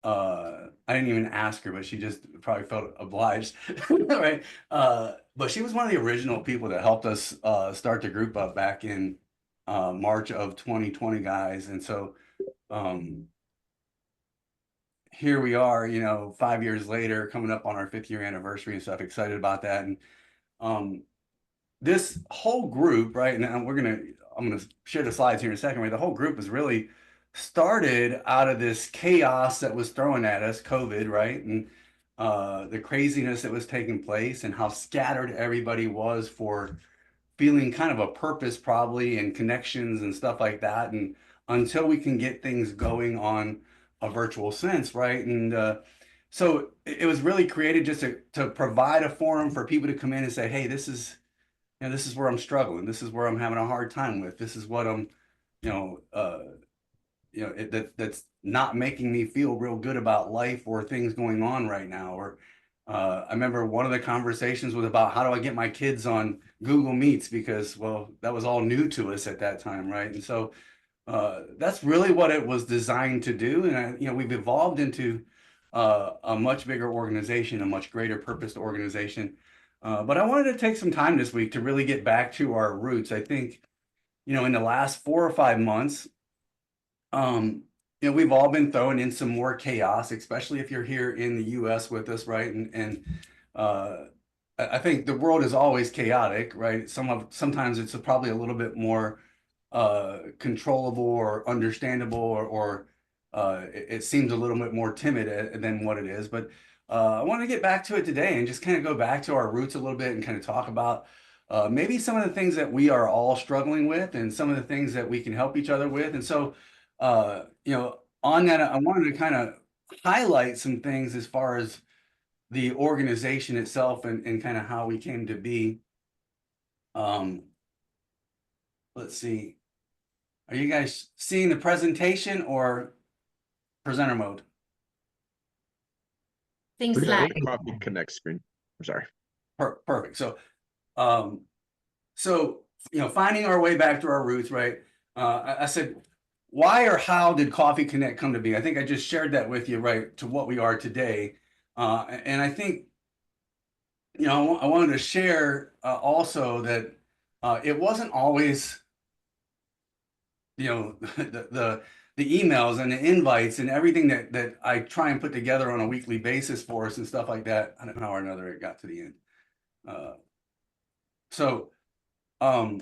I didn't even ask her, but she just probably felt obliged, right? But she was one of the original people that helped us start the group up back in March of 2020, guys. And so um, here we are, 5 years later, coming up on our 5th year anniversary and stuff. Excited about that. And um, this whole group, right? And I'm gonna share the slides here in a second, right? The whole group was really started out of this chaos that was thrown at us, COVID, right? And the craziness that was taking place and how scattered everybody was for feeling kind of a purpose probably and connections and stuff like that. And until we can get things going on a virtual sense, right? And so it was really created just to provide a forum for people to come in and say, hey, this is where I'm struggling. This is where I'm having a hard time with. This is what I'm, you know, uh, that's not making me feel real good about life or things going on right now. Or I remember one of the conversations was about how do I get my kids on Google Meets because, well, that was all new to us at that time, right? And so that's really what it was designed to do. And we've evolved into a much bigger organization, a much greater purposed organization. But I wanted to take some time this week to really get back to our roots. I think, in the last 4 or 5 months, um, we've all been thrown in some more chaos, especially if you're here in the US with us, right? And uh, I think the world is always chaotic, right? Sometimes it's probably a little bit more controllable or understandable, or it seems a little bit more timid than what it is. But I want to get back to it today and just kind of go back to our roots a little bit and kind of talk about maybe some of the things that we are all struggling with and some of the things that we can help each other with. And so, on that, I wanted to kind of highlight some things as far as the organization itself and kind of how we came to be. Um, let's see. Are you guys seeing the presentation or presenter mode? Things We're slide. on the Coffee Connect screen. I'm sorry. Perfect. Um, so, finding our way back to our roots, right? I said, why or how did Coffee Connect come to be? I think I just shared that with you, right, to what we are today. And I think, I wanted to share also that it wasn't always, the emails and the invites and everything that I try and put together on a weekly basis for us and stuff like that. I don't know how or another it got to the end. Uh, so, um,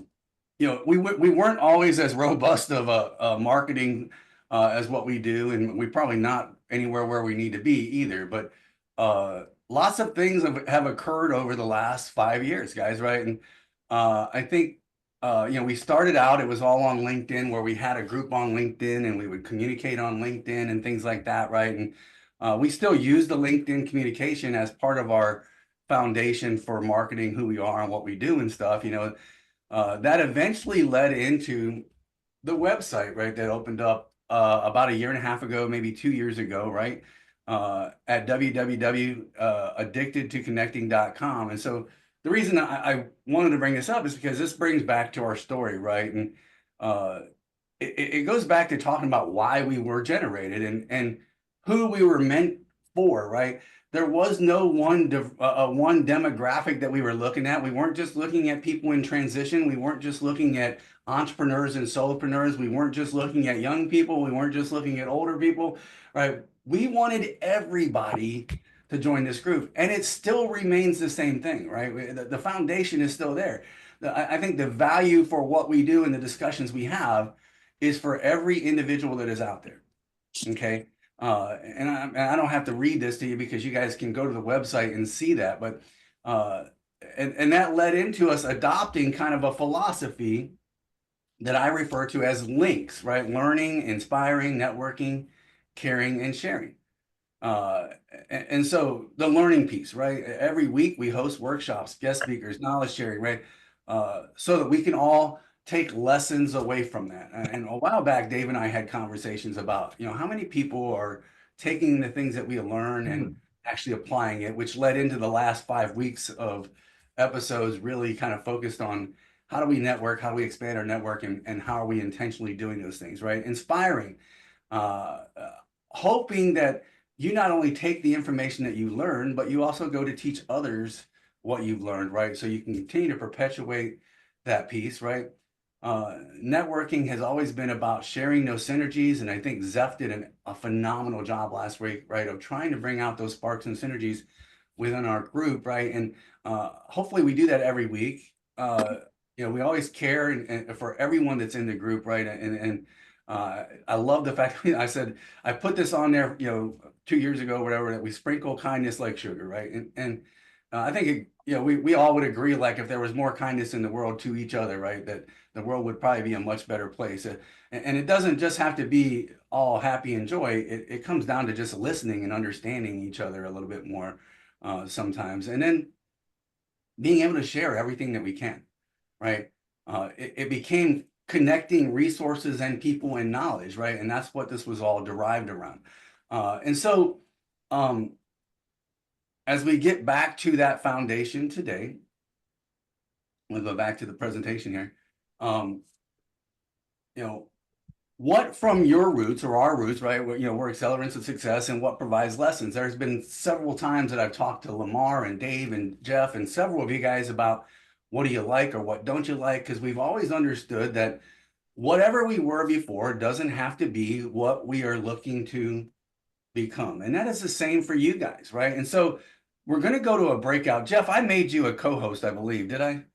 we weren't always as robust of a marketing as what we do, and we probably not anywhere where we need to be either. But lots of things have occurred over the last 5 years, guys, right? And I think we started out, it was all on LinkedIn, where we had a group on LinkedIn and we would communicate on LinkedIn and things like that, right? And we still use the LinkedIn communication as part of our foundation for marketing who we are and what we do and stuff. That eventually led into the website, right? That opened up about a year and a half ago, maybe 2 years ago, right? At www.addictedtoconnecting.com. And so the reason I wanted to bring this up is because this brings back to our story, right? And uh, it goes back to talking about why we were generated and who we were meant for, right? There was no one demographic that we were looking at. We weren't just looking at people in transition. We weren't just looking at entrepreneurs and solopreneurs. We weren't just looking at young people. We weren't just looking at older people, right? We wanted everybody to join this group, and it still remains the same thing, right? The foundation is still there. I think the value for what we do and the discussions we have is for every individual that is out there. Okay. And I don't have to read this to you because you guys can go to the website and see that. But uh, and that led into us adopting kind of a philosophy that I refer to as links, right? Learning, inspiring, networking, caring, and sharing. Uh, and so the learning piece, right? Every week we host workshops, guest speakers, knowledge sharing, right? So that we can all take lessons away from that. And a while back, Dave and I had conversations about, how many people are taking the things that we learn and actually applying it, which led into the last 5 weeks of episodes really kind of focused on how do we network, how do we expand our network, and how are we intentionally doing those things, right? Inspiring, uh, hoping that you not only take the information that you learn, but you also go to teach others what you've learned, right? So you can continue to perpetuate that piece, right? Networking has always been about sharing those synergies, and I think Zeph did a phenomenal job last week, right, of trying to bring out those sparks and synergies within our group, right? And hopefully we do that every week. We always care and for everyone that's in the group, right? And I love the fact I said I put this on there, 2 years ago, whatever, that we sprinkle kindness like sugar, right? And I think we all would agree, like if there was more kindness in the world to each other, right, that the world would probably be a much better place. And it doesn't just have to be all happy and joy. It comes down to just listening and understanding each other a little bit more sometimes, and then being able to share everything that we can, right? It became connecting resources and people and knowledge, right? And that's what this was all derived around. And so, as we get back to that foundation today, we'll go back to the presentation here. Um, you know, what from your roots or our roots, right? We're accelerants of success, and what provides lessons. There's been several times that I've talked to Lamar and Dave and Jeff and several of you guys about what do you like or what don't you like, because we've always understood that whatever we were before doesn't have to be what we are looking to become. And that is the same for you guys, right? And so we're going to go to a breakout. Jeff, I made you a co-host, I believe. Did I?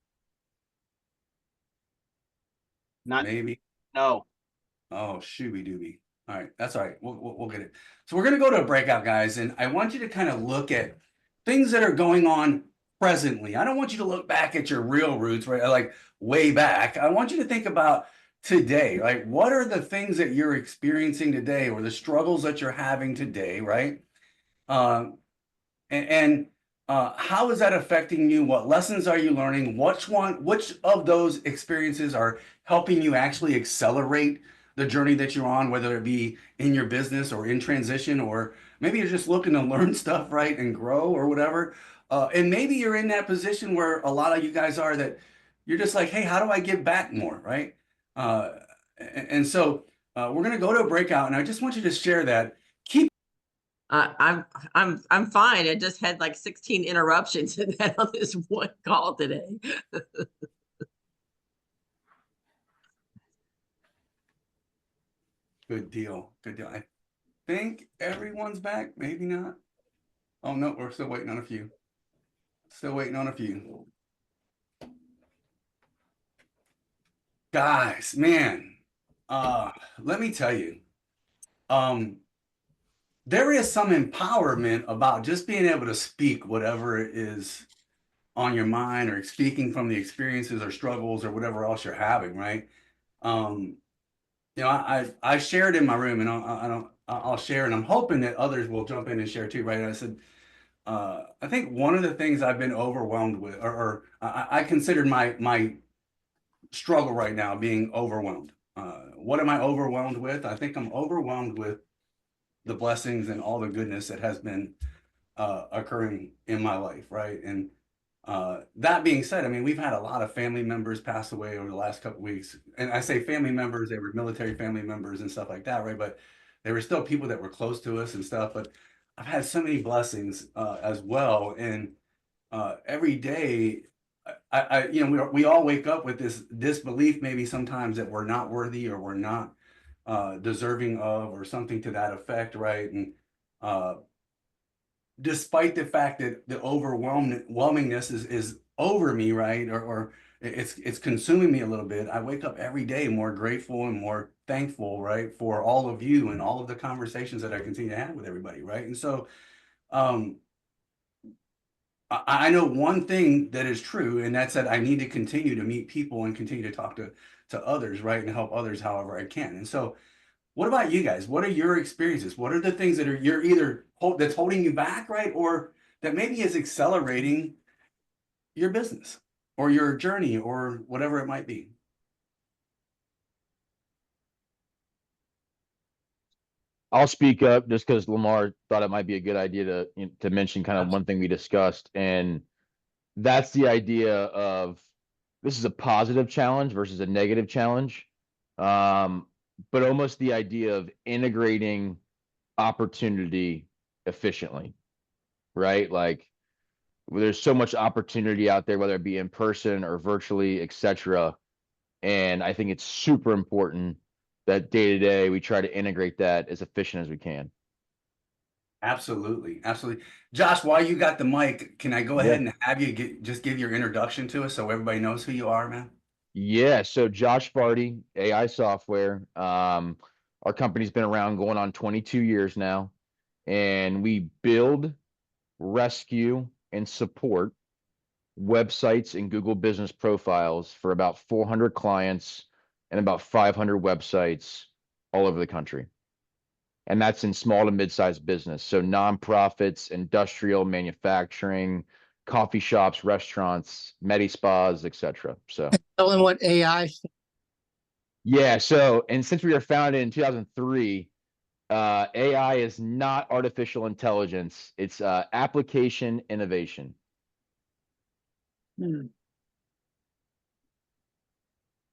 Not, Maybe. no. Oh, shooby dooby. All right, that's all right. We'll get it. So we're going to go to a breakout, guys, and I want you to kind of look at things that are going on presently. I don't want you to look back at your real roots, right? Like way back. I want you to think about today, right? What are the things that you're experiencing today, or the struggles that you're having today, right? Um, and how is that affecting you? What lessons are you learning? Which of those experiences are helping you actually accelerate the journey that you're on, whether it be in your business or in transition, or maybe you're just looking to learn stuff, right, and grow or whatever. And maybe you're in that position where a lot of you guys are, that you're just like, hey, how do I give back more, right? Uh, and so we're going to go to a breakout, and I just want you to share that. Keep I'm fine. I just had like 16 interruptions in that on this one call today. Good deal. Good deal. I think everyone's back. Maybe not. Oh no, we're still waiting on a few. Still waiting on a few. Guys, man, let me tell you, there is some empowerment about just being able to speak whatever it is on your mind, or speaking from the experiences or struggles or whatever else you're having, right? Um, I shared in my room, and I'll share, and I'm hoping that others will jump in and share too, right? And I said, I think one of the things I've been overwhelmed with, or I considered my struggle right now being overwhelmed. What am I overwhelmed with? I think I'm overwhelmed with the blessings and all the goodness that has been occurring in my life, right? And that being said, I mean, we've had a lot of family members pass away over the last couple of weeks. And I say family members, they were military family members and stuff like that, right? But they were still people that were close to us and stuff. But I've had so many blessings as well. And every day, we all wake up with this disbelief, maybe sometimes, that we're not worthy, or we're not deserving of, or something to that effect, right? And despite the fact that the overwhelmingness is over me, right? Or it's consuming me a little bit. I wake up every day more grateful and more thankful, right, for all of you and all of the conversations that I continue to have with everybody, right? And so um, I know one thing that is true, and that's that I need to continue to meet people and continue to talk to others, right, and help others however I can. And so, what about you guys? What are your experiences? What are the things that you're either that's holding you back, right, or that maybe is accelerating your business or your journey or whatever it might be? I'll speak up just because Lamar thought it might be a good idea to mention kind of one thing we discussed, and that's the idea of this is a positive challenge versus a negative challenge, but almost the idea of integrating opportunity efficiently, right? Like there's so much opportunity out there, whether it be in person or virtually, etc. And I think it's super important that day to day we try to integrate that as efficient as we can. Absolutely, absolutely. Josh, while you got the mic, can I go Yeah. ahead and have you just give your introduction to us so everybody knows who you are, man? Yeah. So Josh Vardy, AI software. Our company's been around going on 22 years now, and we build, rescue, and support websites and Google business profiles for about 400 clients and about 500 websites all over the country. And that's in small to mid-sized business. So nonprofits, industrial, manufacturing, coffee shops, restaurants, medi spas, etc. So Tell them what AI. yeah, so and since we were founded in 2003, AI is not artificial intelligence. It's application innovation. Hmm.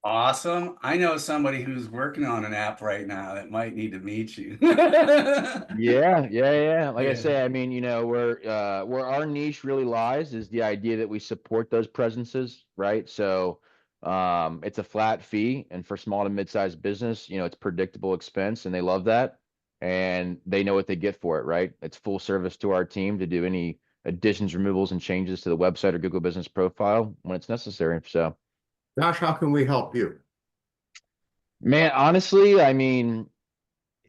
Awesome. I know somebody who's working on an app right now that might need to meet you. Yeah. Like I Yeah. say, I mean, where our niche really lies is the idea that we support those presences, right? So it's a flat fee, and for small to mid-sized business, it's predictable expense, and they love that. And they know what they get for it, right? It's full service to our team to do any additions, removals, and changes to the website or Google Business Profile when it's necessary. So, Josh, how can we help you? man, honestly, I mean,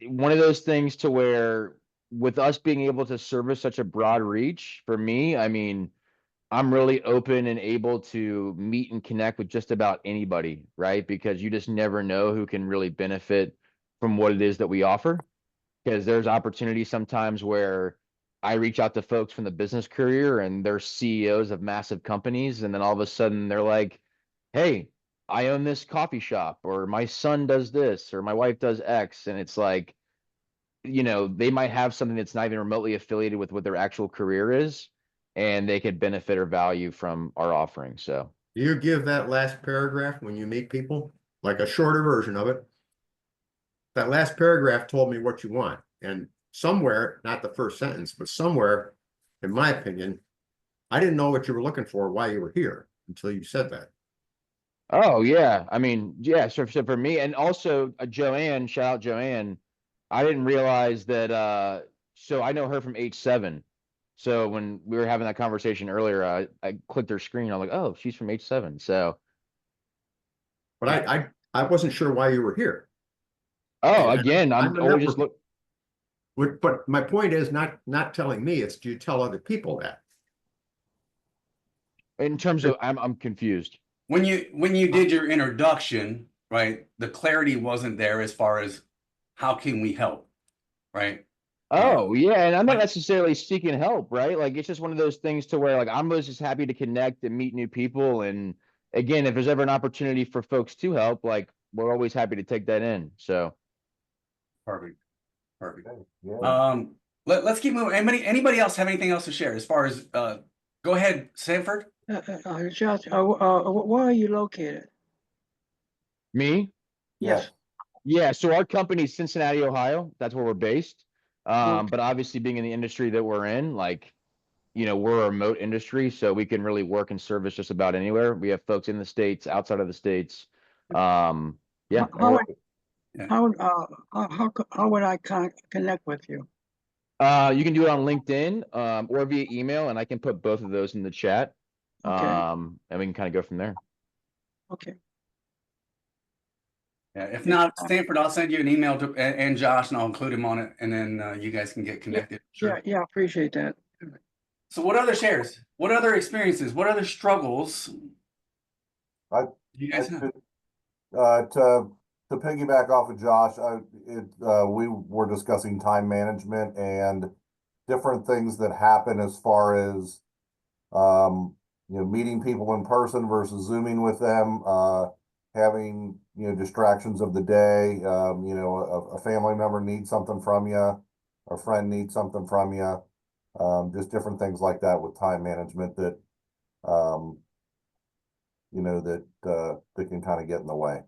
one of those things to where with us being able to service such a broad reach, for me, I mean, I'm really open and able to meet and connect with just about anybody, right? Because you just never know who can really benefit from what it is that we offer. Because there's opportunities sometimes where I reach out to folks from the business career and they're CEOs of massive companies, and then all of a sudden they're like, hey, I own this coffee shop, or my son does this, or my wife does X. And it's like, they might have something that's not even remotely affiliated with what their actual career is, and they could benefit or value from our offering. So, Do you give that last paragraph when you meet people, like a shorter version of it? That last paragraph told me what you want. And somewhere, not the first sentence, but somewhere, in my opinion, I didn't know what you were looking for, why you were here until you said that. oh yeah, I mean, yeah. So for me, and also Joanne, shout out Joanne. I didn't realize that. So I know her from H7. So when we were having that conversation earlier, I clicked her screen. I'm like, oh, she's from H7. So, But I wasn't sure why you were here. oh, And again, I'm I'm a always just network. look. But my point is not telling me, it's do you tell other people that? In terms of, I'm confused. When you did your introduction, right, the clarity wasn't there as far as how can we help, right? Oh yeah, and I'm not But necessarily seeking help, right? Like it's just one of those things to where like I'm always just happy to connect and meet new people. And again, if there's ever an opportunity for folks to help, like we're always happy to take that in. So perfect, perfect. Yeah. Let's keep moving. Anybody else have anything else to share as far as go ahead, Sanford? Josh, where are you located? me, Yes. yeah. So our company's Cincinnati, Ohio. That's where we're based. Okay. But obviously being in the industry that we're in, like we're a remote industry, so we can really work and service just about anywhere. We have folks in the States, outside of the States. Yeah. How Yeah. how would I connect with you? You can do it on LinkedIn, or via email, and I can put both of those in the chat. Okay. And we can kind of go from there. Okay. Yeah, if not, Stanford, I'll send you an email to and Josh, and I'll include him on it, and then you guys can get connected. Yeah, appreciate that. So, what other shares? What other experiences? What other struggles I, do you guys have? to piggyback off of Josh, we were discussing time management and different things that happen as far as meeting people in person versus zooming with them, having distractions of the day. A family member needs something from you, a friend needs something from you. Just different things like that with time management that that can kind of get in the way.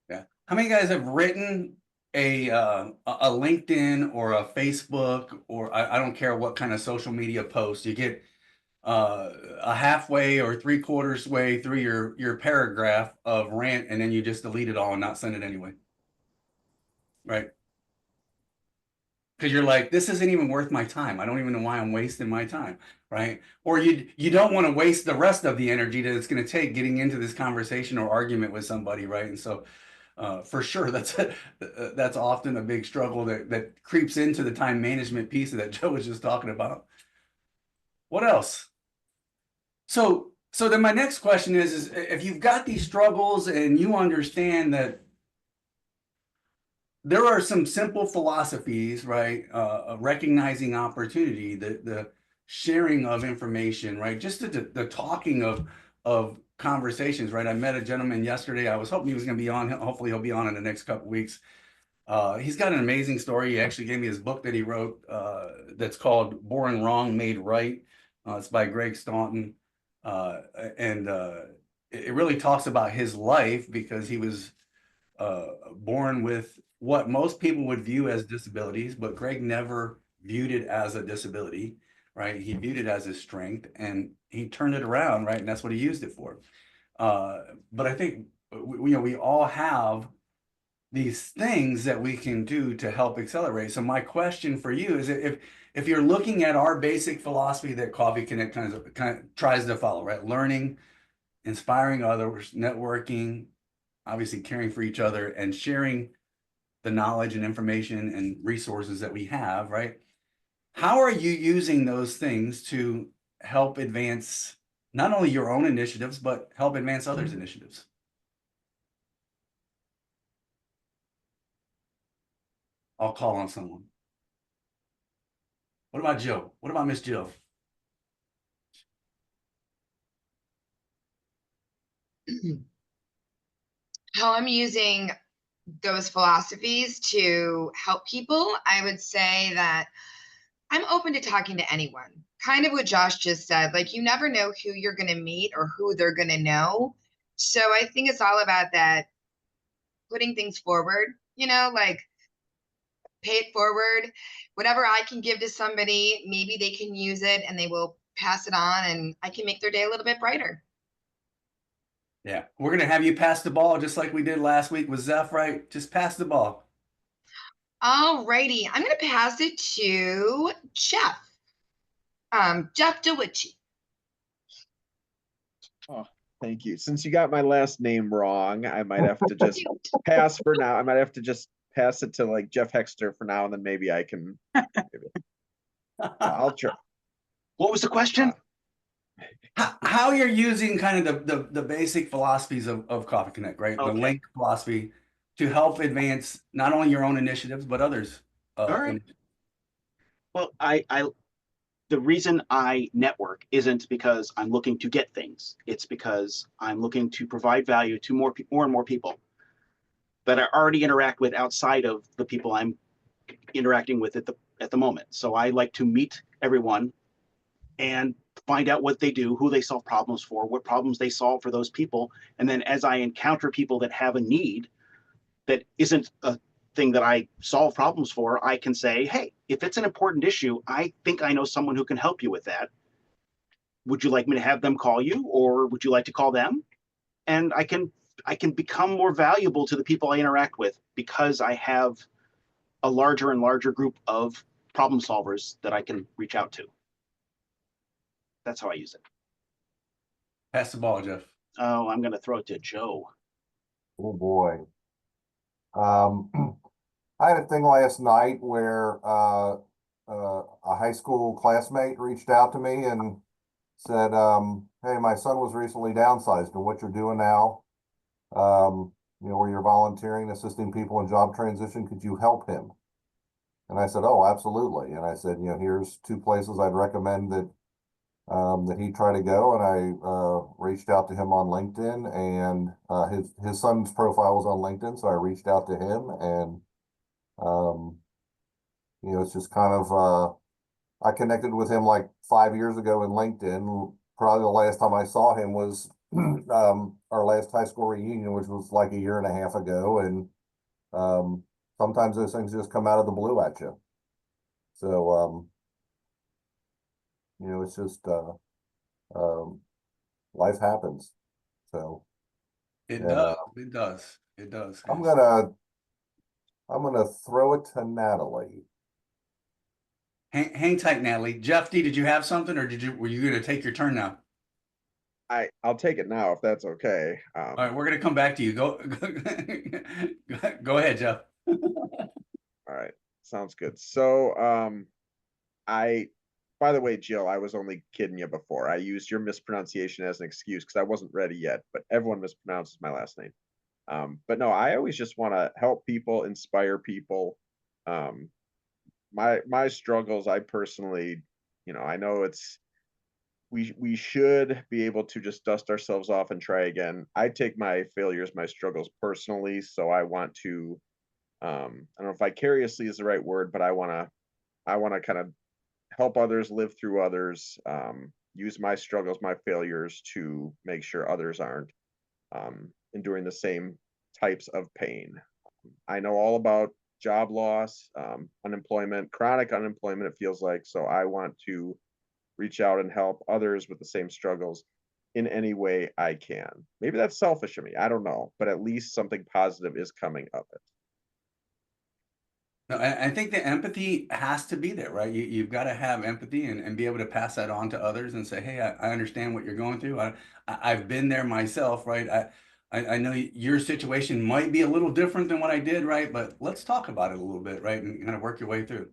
Yeah. How many guys have written a LinkedIn or a Facebook, or I don't care what kind of social media post, you get a halfway or three-quarters way through your paragraph of rant, and then you just delete it all and not send it anyway. Right? Because you're like, this isn't even worth my time. I don't even know why I'm wasting my time, right? Or you don't want to waste the rest of the energy that it's going to take getting into this conversation or argument with somebody, right? And so, for sure, that's often a big struggle that creeps into the time management piece that Joe was just talking about. What else? So then my next question is if you've got these struggles and you understand that there are some simple philosophies, right? Recognizing opportunity, the sharing of information, right? Just the talking of conversations, right? I met a gentleman yesterday. I was hoping he was going to be on. Hopefully, he'll be on in the next couple weeks. He's got an amazing story. He actually gave me his book that he wrote that's called "Born Wrong, Made Right." It's by Greg Staunton, and it really talks about his life because he was born with what most people would view as disabilities, but Greg never viewed it as a disability, right? He viewed it as his strength, and he turned it around, right? And that's what he used it for. But I think we all have these things that we can do to help accelerate. So my question for you is if you're looking at our basic philosophy that Coffee Connect kind of tries to follow, right? Learning, inspiring others, networking, obviously caring for each other and sharing the knowledge and information and resources that we have, right? How are you using those things to help advance not only your own initiatives, but help advance others' initiatives? I'll call on someone. What about Joe? What about Miss Jill? How I'm using those philosophies to help people, I would say that I'm open to talking to anyone. Kind of what Josh just said, like you never know who you're going to meet or who they're going to know. So I think it's all about that putting things forward, like pay it forward. Whatever I can give to somebody, maybe they can use it and they will pass it on and I can make their day a little bit brighter. Yeah, we're gonna have you pass the ball just like we did last week with Zeph, right? Just pass the ball. All righty. I'm going to pass it to Jeff. Jeff DeWitchy. Oh, thank you. Since you got my last name wrong, I might have to just pass for now. I might have to just pass it to like Jeff Hexter for now, and then maybe I can. I'll try. What was the question? How you're using kind of the basic philosophies of Coffee Connect, right? Okay. The link philosophy to help advance not only your own initiatives, but others. All right. Well, the reason I network isn't because I'm looking to get things. It's because I'm looking to provide value to more and more people that I already interact with outside of the people I'm interacting with at the moment. So I like to meet everyone and find out what they do, who they solve problems for, what problems they solve for those people. And then as I encounter people that have a need that isn't a thing that I solve problems for, I can say, hey, if it's an important issue, I think I know someone who can help you with that. Would you like me to have them call you, or would you like to call them? And I can become more valuable to the people I interact with because I have a larger and larger group of problem solvers that I can reach out to. That's how I use it. Pass the ball, Jeff. Oh, I'm going to throw it to Joe. Oh, boy. I had a thing last night where a high school classmate reached out to me and said, hey, my son was recently downsized, and what you're doing now, where you're volunteering, assisting people in job transition, could you help him? And I said, oh, absolutely. And I said, here's 2 places I'd recommend that he try to go. And I reached out to him on LinkedIn, and his son's profile was on LinkedIn, so I reached out to him, and it's just kind of I connected with him like 5 years ago in LinkedIn. Probably the last time I saw him was our last high school reunion, which was like a year and a half ago, and sometimes those things just come out of the blue at you. So, it's just, life happens. So It And, does. It does. It does. I'm guys. gonna throw it to Natalie. Hang tight, Natalie. Jeff D, did you have something, or were you gonna take your turn now? I'll take it now if that's okay. All right, we're gonna come back to you. Go, go ahead, Jeff. All right, sounds good. So, by the way, Jill, I was only kidding you before. I used your mispronunciation as an excuse because I wasn't ready yet, but everyone mispronounces my last name. But no, I always just want to help people, inspire people. My struggles, I personally, I know we should be able to just dust ourselves off and try again. I take my failures, my struggles personally, so I want to, I don't know if vicariously is the right word, but I want to kind of help others live through others, use my struggles, my failures to make sure others aren't enduring the same types of pain. I know all about job loss, unemployment, chronic unemployment, it feels like. So I want to reach out and help others with the same struggles in any way I can. Maybe that's selfish of me. I don't know, but at least something positive is coming of it. No, I think the empathy has to be there, right? You've got to have empathy and be able to pass that on to others and say, hey, I understand what you're going through. I've been there myself, right? I know your situation might be a little different than what I did, right? But let's talk about it a little bit, right? And kind of work your way through.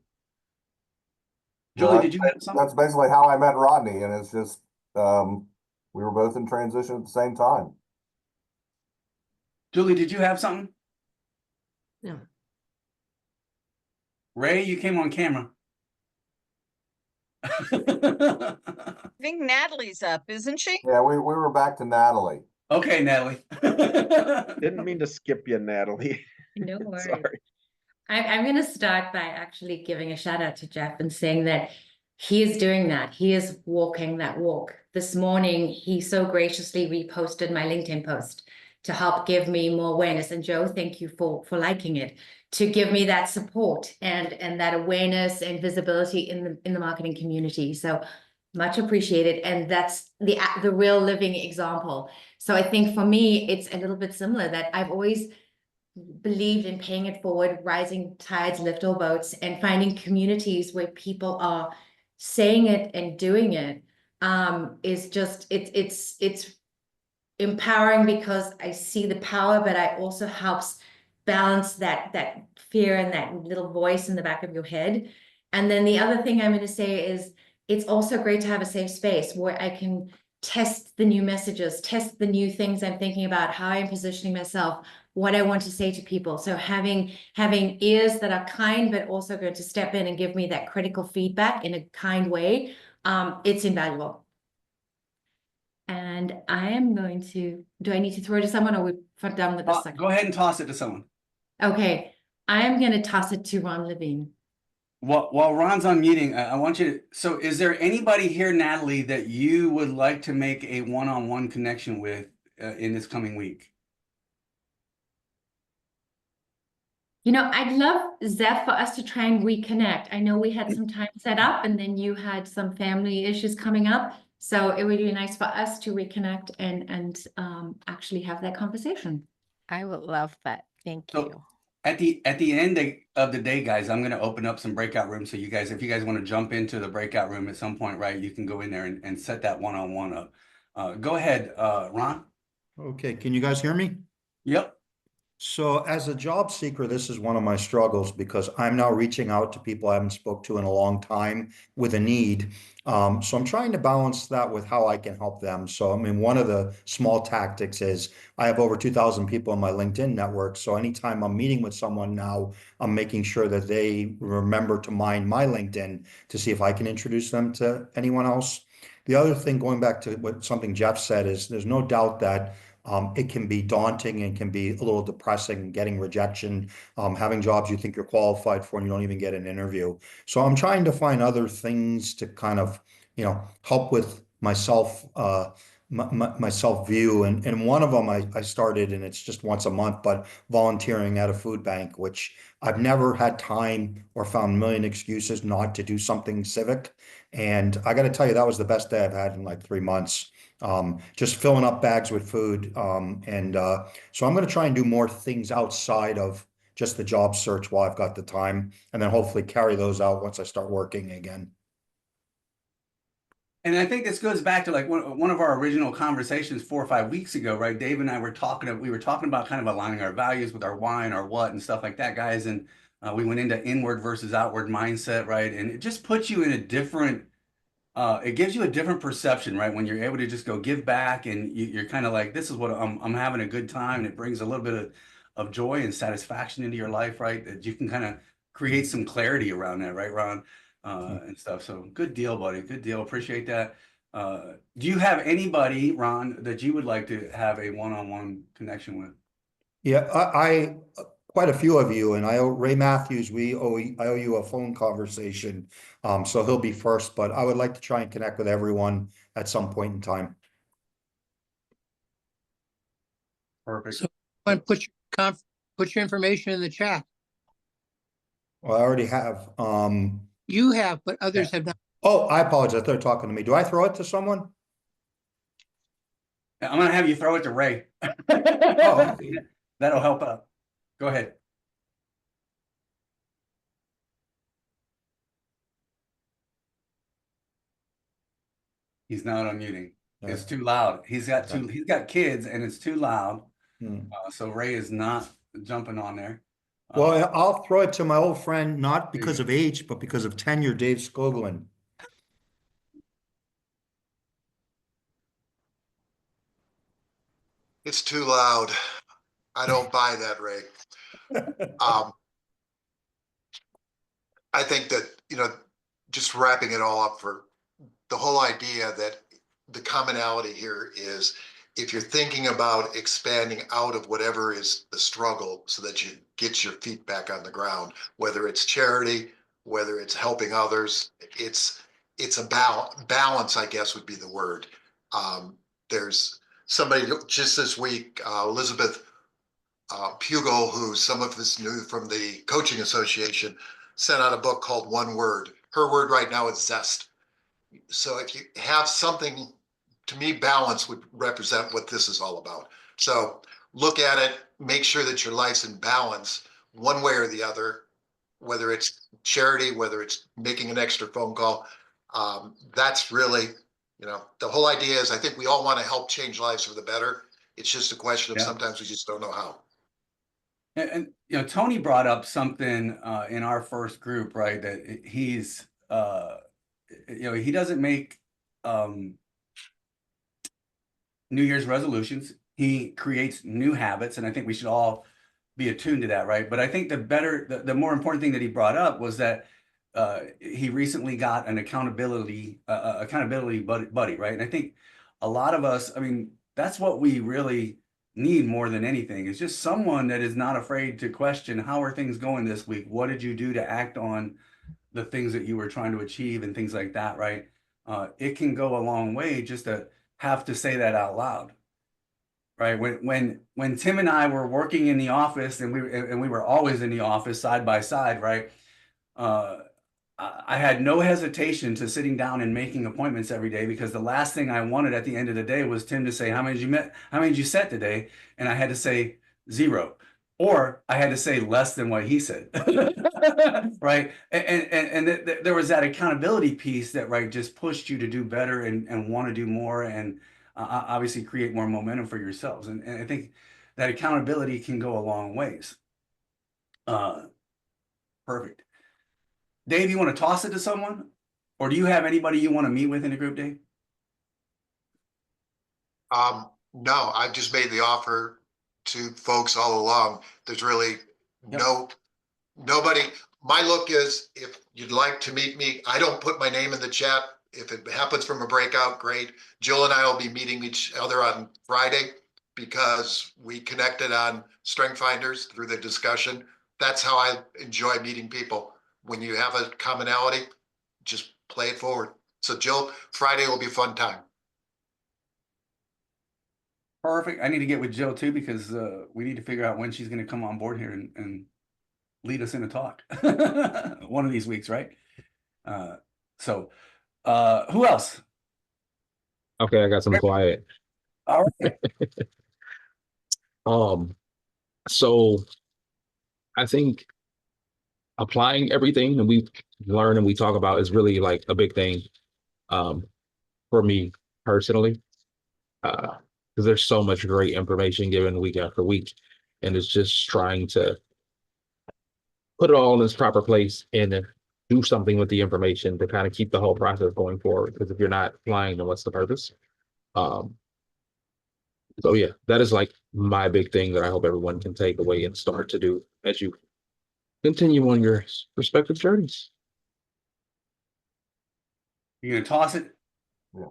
Julie, Well, did you have something? That's basically how I met Rodney, and it's just, we were both in transition at the same time. Julie, did you have something? No. Ray, you came on camera. I think Natalie's up, isn't she? Yeah, we were back to Natalie. Okay, Natalie. Didn't mean to skip you, Natalie. No worries. Sorry. I'm going to start by actually giving a shout out to Jeff and saying that he is doing that. He is walking that walk. This morning, he so graciously reposted my LinkedIn post to help give me more awareness. And Joe, thank you for liking it, to give me that support and that awareness and visibility in the marketing community. So much appreciated. And that's the real living example. So I think for me, it's a little bit similar, that I've always believed in paying it forward, rising tides lift all boats, and finding communities where people are saying it and doing it is just it's empowering, because I see the power, but I also helps balance that fear and that little voice in the back of your head. And then the other thing I'm going to say is it's also great to have a safe space where I can test the new messages, test the new things I'm thinking about, how I'm positioning myself, what I want to say to people. So having ears that are kind, but also going to step in and give me that critical feedback in a kind way, it's invaluable. And I am going to, do I need to throw it to someone, or we're done with this second? Go ahead and toss it to someone. Okay, I am going to toss it to Ron Levine. While Ron's on meeting, I want you to, so is there anybody here, Natalie, that you would like to make a one-on-one connection with in this coming week? You know, I'd love, Zeph, for us to try and reconnect. I know we had some time set up and then you had some family issues coming up. So it would be nice for us to reconnect and actually have that conversation. I would love that. Thank So, you. At the end of the day, guys, I'm going to open up some breakout rooms. So you guys, if you guys want to jump into the breakout room at some point, right, you can go in there and set that one-on-one up. Go ahead, Ron. Okay, can you guys hear me? Yep. So as a job seeker, this is one of my struggles, because I'm now reaching out to people I haven't spoke to in a long time with a need. So I'm trying to balance that with how I can help them. So, I mean, one of the small tactics is I have over 2,000 people in my LinkedIn network. So anytime I'm meeting with someone now, I'm making sure that they remember to mind my LinkedIn to see if I can introduce them to anyone else. The other thing, going back to something Jeff said, is there's no doubt that it can be daunting and can be a little depressing, getting rejection, having jobs you think you're qualified for and you don't even get an interview. So I'm trying to find other things to kind of, help with myself myself view, and one of them I started, and it's just once a month, but volunteering at a food bank, which I've never had time or found a million excuses not to do something civic. And I got to tell you, that was the best day I've had in like 3 months. Just filling up bags with food. So I'm going to try and do more things outside of just the job search while I've got the time, and then hopefully carry those out once I start working again. And I think this goes back to like one of our original conversations 4 or 5 weeks ago, right? Dave and I were we were talking about kind of aligning our values with our why and our what and stuff like that, guys. And we went into inward versus outward mindset, right? And it just puts you in a different, it gives you a different perception, right? When you're able to just go give back and you're kind of like, this is what I'm having a good time. And it brings a little bit of joy and satisfaction into your life, right? That you can kind of create some clarity around that, right, Ron? And stuff. So good deal, buddy. Good deal. Appreciate that. Do you have anybody, Ron, that you would like to have a one-on-one connection with? Yeah, I quite a few of you, and I owe Ray Matthews, I owe you a phone conversation. So he'll be first, but I would like to try and connect with everyone at some point in time. Perfect. So put your information in the chat. Well, I already have. You have, but others have not. Oh, I apologize. They're talking to me. Do I throw it to someone? I'm gonna have you throw it to Ray. Oh, That'll help out. Go ahead. He's not unmuting. It's too loud. He's got kids and it's too loud. So Ray is not jumping on there. Well, I'll throw it to my old friend, not because of age, but because of tenure, Dave Skoglund. It's too loud. I don't buy that, Ray. I think that, just wrapping it all up, for the whole idea that the commonality here is, if you're thinking about expanding out of whatever is the struggle so that you get your feet back on the ground, whether it's charity, whether it's helping others, it's a balance, I guess would be the word. There's somebody just this week, Elizabeth Pugel, who some of us knew from the Coaching Association, sent out a book called One Word. Her word right now is zest. So if you have something, to me, balance would represent what this is all about. So look at it, make sure that your life's in balance one way or the other, whether it's charity, whether it's making an extra phone call. That's really, the whole idea is, I think we all want to help change lives for the better. It's just a question of sometimes we just don't know how. And Tony brought up something in our first group, right? That he's he doesn't make New Year's resolutions. He creates new habits, and I think we should all be attuned to that, right? But I think the more important thing that he brought up was that he recently got an accountability buddy, right? And I think a lot of us, I mean, that's what we really need more than anything. It's just someone that is not afraid to question, how are things going this week? What did you do to act on the things that you were trying to achieve and things like that, right? It can go a long way just to have to say that out loud, right? When Tim and I were working in the office, and we were always in the office side by side, right? I had no hesitation to sitting down and making appointments every day, because the last thing I wanted at the end of the day was Tim to say, how many did you set today? And I had to say 0, or I had to say less than what he said. Right. And there was that accountability piece that, right, just pushed you to do better and want to do more, and obviously create more momentum for yourselves. And I think that accountability can go a long ways. Perfect. Dave, you want to toss it to someone? Or do you have anybody you want to meet with in the group, Dave? No, I've just made the offer to folks all along. There's really nobody. My look is, if you'd like to meet me, I don't put my name in the chat. If it happens from a breakout, great. Jill and I will be meeting each other on Friday, because we connected on Strength Finders through the discussion. That's how I enjoy meeting people. When you have a commonality, just play it forward. So Jill, Friday will be a fun time. Perfect. I need to get with Jill too, because we need to figure out when she's going to come on board here and lead us in a talk one of these weeks, right? So who else? Okay, I got some quiet. All right. So I think applying everything that we learn and we talk about is really like a big thing for me personally. Because there's so much great information given week after week, and it's just trying to put it all in its proper place and do something with the information to kind of keep the whole process going forward. Because if you're not applying, then what's the purpose? So yeah, that is like my big thing that I hope everyone can take away and start to do as you continue on your respective journeys. You gonna toss it? Yeah.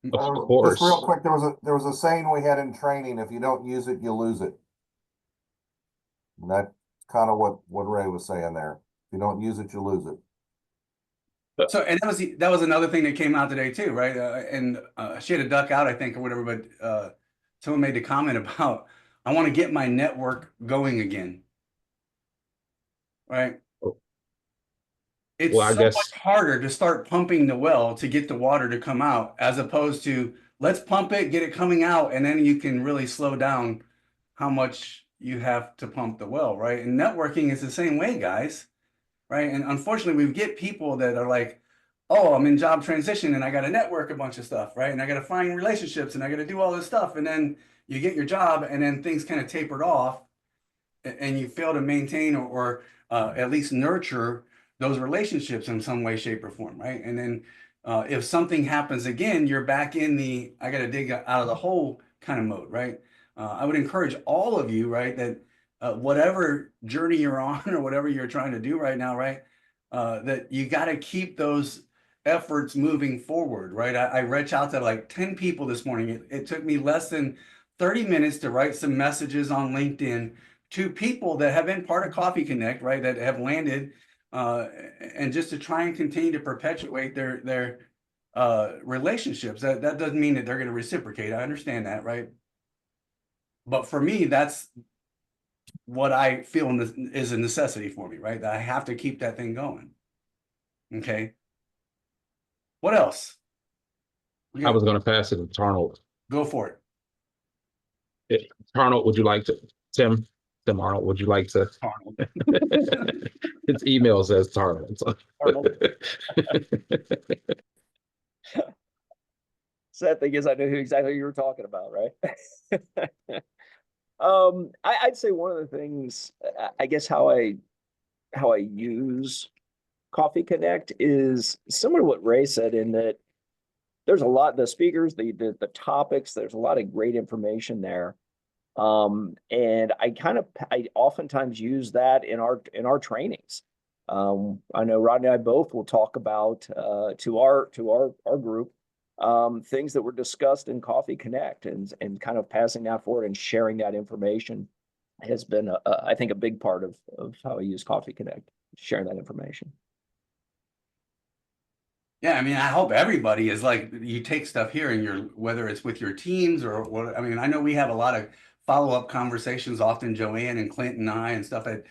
Of Just course. real quick, there was a saying we had in training: if you don't use it, you lose it. And that's kind of what Ray was saying there. If you don't use it, you lose it. So, and that was another thing that came out today too, right? And she had a duck out, I think, or whatever. But someone made the comment about, I want to get my network going again, right? It's Well, I so guess much harder to start pumping the well to get the water to come out, as opposed to let's pump it, get it coming out, and then you can really slow down how much you have to pump the well, right? And networking is the same way, guys, right? And unfortunately, we get people that are like, oh, I'm in job transition and I got to network a bunch of stuff, right? And I got to find relationships and I got to do all this stuff. And then you get your job and then things kind of tapered off and you fail to maintain or at least nurture those relationships in some way, shape, or form, right? And then if something happens again, you're back in the I got to dig out of the hole kind of mode, right? I would encourage all of you, right, that whatever journey you're on or whatever you're trying to do right now, right, that you got to keep those efforts moving forward, right? I reached out to like 10 people this morning. It took me less than 30 minutes to write some messages on LinkedIn to people that have been part of Coffee Connect, right, that have landed, and just to try and continue to perpetuate their relationships. That doesn't mean that they're going to reciprocate. I understand that, right? But for me, that's what I feel is a necessity for me, right? That I have to keep that thing going. Okay. What else? I was going to pass it to Tarnold. Go for it. Tarnold, would you like to? Tim Arnold, would you like to? Tarnold. His email says Tarnold. So. Sad thing is, I know who exactly you were talking about, right? I'd say one of the things, I guess, how I use Coffee Connect is similar to what Ray said, in that there's a lot, the speakers, the topics, there's a lot of great information there. And I oftentimes use that in our trainings. I know Rodney and I both will talk about to our group things that were discussed in Coffee Connect, and kind of passing that forward and sharing that information has been I think a big part of how I use Coffee Connect, sharing that information. Yeah, I mean, I hope everybody is like, you take stuff here and you're, whether it's with your teams or what, I mean, I know we have a lot of follow-up conversations, often Joanne and Clint and I and stuff at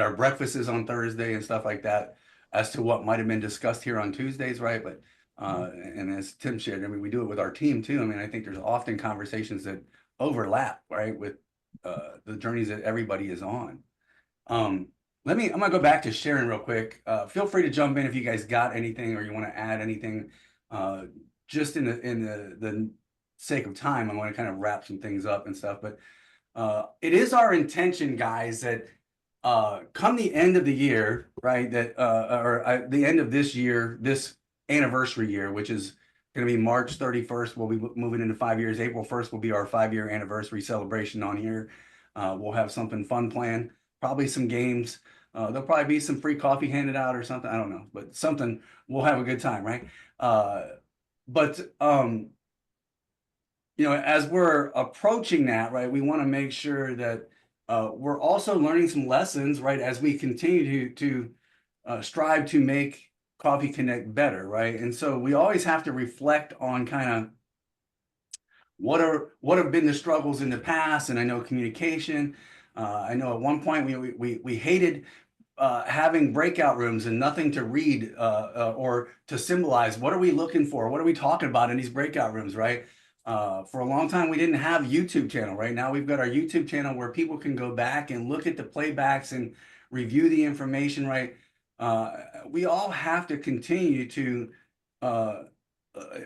our breakfasts on Thursday and stuff like that, as to what might have been discussed here on Tuesdays, right? But and as Tim shared, I mean, we do it with our team too. I mean, I think there's often conversations that overlap, right, with the journeys that everybody is on. I'm gonna go back to Sharon real quick. Feel free to jump in if you guys got anything or you want to add anything. Just in the sake of time, I want to kind of wrap some things up and stuff. But it is our intention, guys, that come the end of the year, right? That the end of this year, this anniversary year, which is going to be March 31st. We'll be moving into 5 years. April 1st will be our 5-year anniversary celebration on here. We'll have something fun planned, probably some games. There'll probably be some free coffee handed out or something. I don't know, but something, we'll have a good time, right? But you know, as we're approaching that, right, we want to make sure that we're also learning some lessons, right, as we continue to strive to make Coffee Connect better, right? And so we always have to reflect on kind of what have been the struggles in the past? And I know communication. I know at one point we hated having breakout rooms and nothing to read or to symbolize. What are we looking for? What are we talking about in these breakout rooms, right? For a long time, we didn't have YouTube channel. Right now, we've got our YouTube channel where people can go back and look at the playbacks and review the information, right? We all have to continue to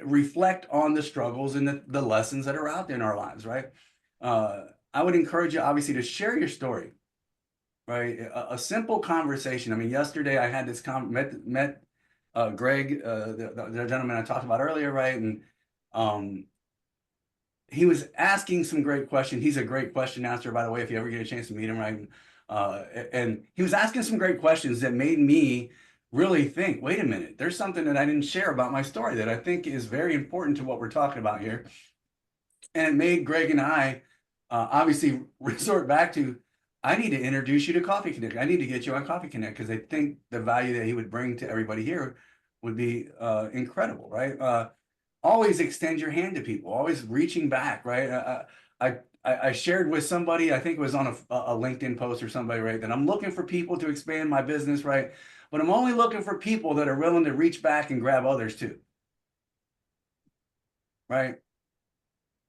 reflect on the struggles and the lessons that are out there in our lives, right? I would encourage you, obviously, to share your story, right? A simple conversation. I mean, yesterday I had this met Greg, the gentleman I talked about earlier, right? And he was asking some great questions. He's a great question answer, by the way, if you ever get a chance to meet him, right? And he was asking some great questions that made me really think, wait a minute, there's something that I didn't share about my story that I think is very important to what we're talking about here. And it made Greg and I obviously resort back to, I need to introduce you to Coffee Connect. I need to get you on Coffee Connect because I think the value that he would bring to everybody here would be incredible, right? Always extend your hand to people, always reaching back, right? I shared with somebody, I think it was on a LinkedIn post or somebody, right, that I'm looking for people to expand my business, right? But I'm only looking for people that are willing to reach back and grab others too, right?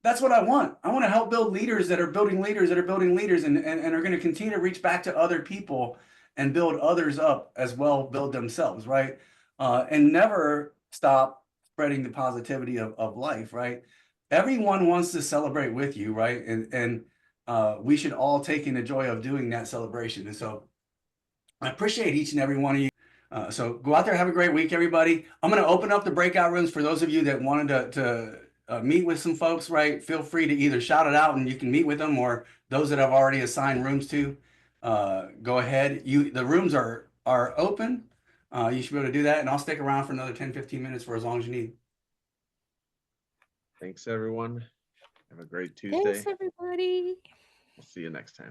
That's what I want. I want to help build leaders that are building leaders that are building leaders and are going to continue to reach back to other people and build others up as well, build themselves, right? And never stop spreading the positivity of life, right? Everyone wants to celebrate with you, right? And we should all take in the joy of doing that celebration. And so I appreciate each and every one of you. So go out there, have a great week, everybody. I'm going to open up the breakout rooms for those of you that wanted to meet with some folks, right? Feel free to either shout it out and you can meet with them, or those that I've already assigned rooms to, go ahead. The rooms are open. You should be able to do that. And I'll stick around for another 10, 15 minutes for as long as you need. Thanks, everyone. Have a great Tuesday. Thanks, everybody. We'll see you next time.